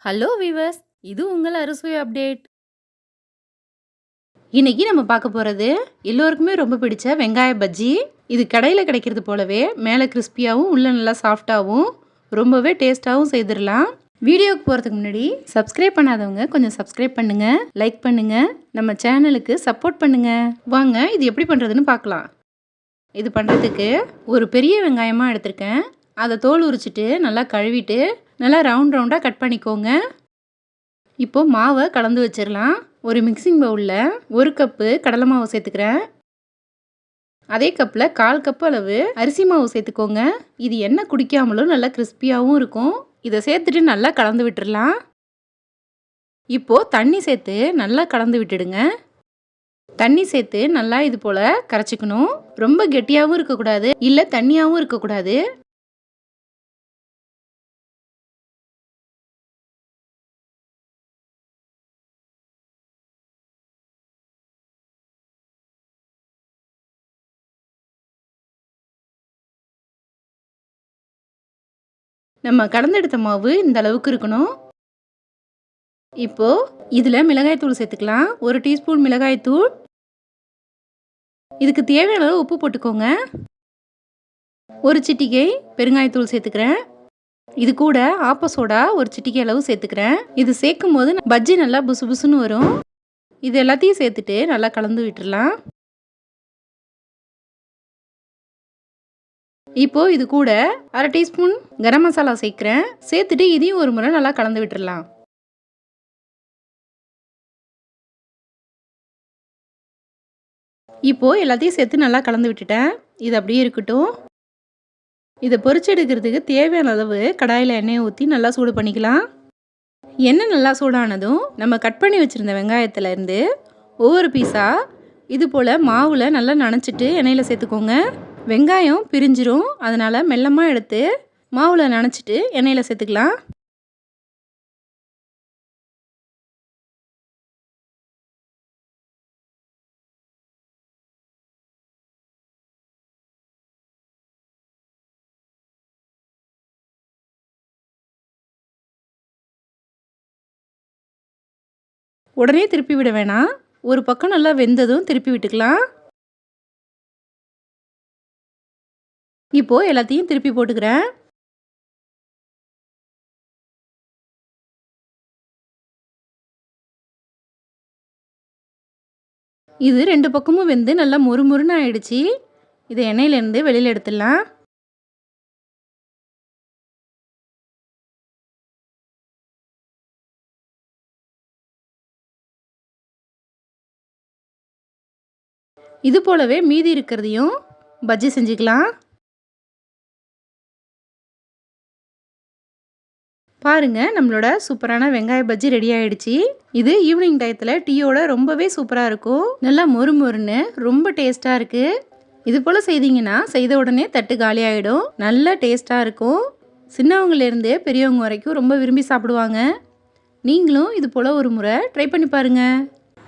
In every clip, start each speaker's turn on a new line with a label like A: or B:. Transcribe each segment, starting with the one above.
A: Hello viewers, இது உங்கள் அறுசுவை அப்டேட். இன்னைக்கு நம்ம பார்க்க போகிறது எல்லோருக்குமே ரொம்ப பிடிச்ச வெங்காய பஜ்ஜி. இது கடையில் கிடைக்கிறது போலவே மேலே கிறிஸ்பியாகவும் உள்ள நல்லா சாஃப்டாகவும் ரொம்பவே டேஸ்ட்டாகவும் செய்திடலாம். வீடியோக்கு போகிறதுக்கு முன்னாடி சப்ஸ்கிரைப் பண்ணாதவங்க கொஞ்சம் சப்ஸ்கிரைப் பண்ணுங்கள், லைக் பண்ணுங்கள், நம்ம சேனலுக்கு சப்போர்ட் பண்ணுங்கள். வாங்க இது எப்படி பண்ணுறதுன்னு பார்க்கலாம். இது பண்ணுறதுக்கு ஒரு பெரிய வெங்காயமாக எடுத்திருக்கேன். அதை தோல் உரிச்சிட்டு நல்லா கழுவிட்டு நல்லா ரவுண்டாக கட் பண்ணிக்கோங்க. இப்போ மாவை கலந்து வச்சிடலாம். ஒரு மிக்சிங் பவுலில் 1 கப்பு கடலை மாவு சேர்த்துக்கிறேன். அதே கப்பில் 1/4 கப்பு அளவு அரிசி மாவு சேர்த்துக்கோங்க. இது எண்ணெய் குடிக்காமலும் நல்லா கிறிஸ்பியாகவும் இருக்கும். இதை சேர்த்துட்டு நல்லா கலந்து விட்டுடலாம். இப்போது தண்ணி சேர்த்து நல்லா கலந்து விட்டுடுங்க. தண்ணி சேர்த்து நல்லா இது போல் கரைச்சிக்கணும். ரொம்ப கெட்டியாகவும் இருக்கக்கூடாது, இல்லை தண்ணியாகவும் இருக்கக்கூடாது. நம்ம கலந்தெடுத்த மாவு இந்த அளவுக்கு இருக்கணும். இப்போது இதில் மிளகாய்த்தூள் சேர்த்துக்கலாம். 1 டீஸ்பூன் மிளகாய்த்தூள். இதுக்கு தேவையான அளவு உப்பு போட்டுக்கோங்க. 1 சிட்டிகை பெருங்காயத்தூள் சேர்த்துக்கிறேன். இது கூட ஆப்ப சோடா 1 சிட்டிகை அளவு சேர்த்துக்கிறேன். இது சேர்க்கும் போது பஜ்ஜி நல்லா புசு புசுன்னு வரும். இது எல்லாத்தையும் சேர்த்துட்டு நல்லா கலந்து விட்டுடலாம். இப்போது இது கூட 1/2 டீஸ்பூன் கரம் மசாலா சேர்க்குறேன். சேர்த்துட்டு இதையும் ஒரு முறை நல்லா கலந்து விட்டுடலாம். இப்போது எல்லாத்தையும் சேர்த்து நல்லா கலந்து விட்டுட்டேன். இது அப்படியே இருக்கட்டும். இதை பொரிச்செடுக்கிறதுக்கு தேவையான அளவு கடாயில் எண்ணெயை ஊற்றி நல்லா சூடு பண்ணிக்கலாம். எண்ணெய் நல்லா சூடானதும் நம்ம கட் பண்ணி வச்சுருந்த வெங்காயத்துலேருந்து ஒவ்வொரு பீஸாக இது போல் மாவில் நல்லா நனைச்சிட்டு எண்ணெயில் சேர்த்துக்கோங்க. வெங்காயம் பிரிஞ்சிரும், அதனால் மெல்லமாக எடுத்து மாவில் நனைச்சிட்டு எண்ணெயில் சேர்த்துக்கலாம். உடனே திருப்பி விட வேணாம். ஒரு பக்கம் நல்லா வெந்ததும் திருப்பி விட்டுக்கலாம். இப்போது எல்லாத்தையும் திருப்பி போட்டுக்கிறேன். இது 2 பக்கமும் வெந்து நல்லா மொறுமொறுன்னு ஆயிடுச்சு. இதை எண்ணெயிலேருந்து வெளியில் எடுத்துடலாம். இது போலவே மீதி இருக்கிறதையும் பஜ்ஜி செஞ்சுக்கலாம். பாருங்கள், நம்மளோட சூப்பரான வெங்காய பஜ்ஜி ரெடி ஆகிடுச்சு. இது ஈவினிங் டயத்தில் டீயோட ரொம்பவே சூப்பராக இருக்கும். நல்லா மொறு மொறுன்னு ரொம்ப டேஸ்ட்டாக இருக்குது. இது போல் செய்தீங்கன்னா செய்த உடனே தட்டு காலி ஆகிடும். நல்லா டேஸ்ட்டாக இருக்கும். சின்னவங்கலேருந்து பெரியவங்க வரைக்கும் ரொம்ப விரும்பி சாப்பிடுவாங்க. நீங்களும் இது போல் ஒரு முறை ட்ரை பண்ணி பாருங்கள்.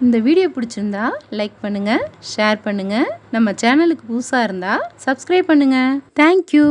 A: இந்த வீடியோ பிடிச்சிருந்தா லைக் பண்ணுங்கள், ஷேர் பண்ணுங்கள். நம்ம சேனலுக்கு புதுசாக இருந்தால் சப்ஸ்கிரைப் பண்ணுங்கள். தேங்க்யூ.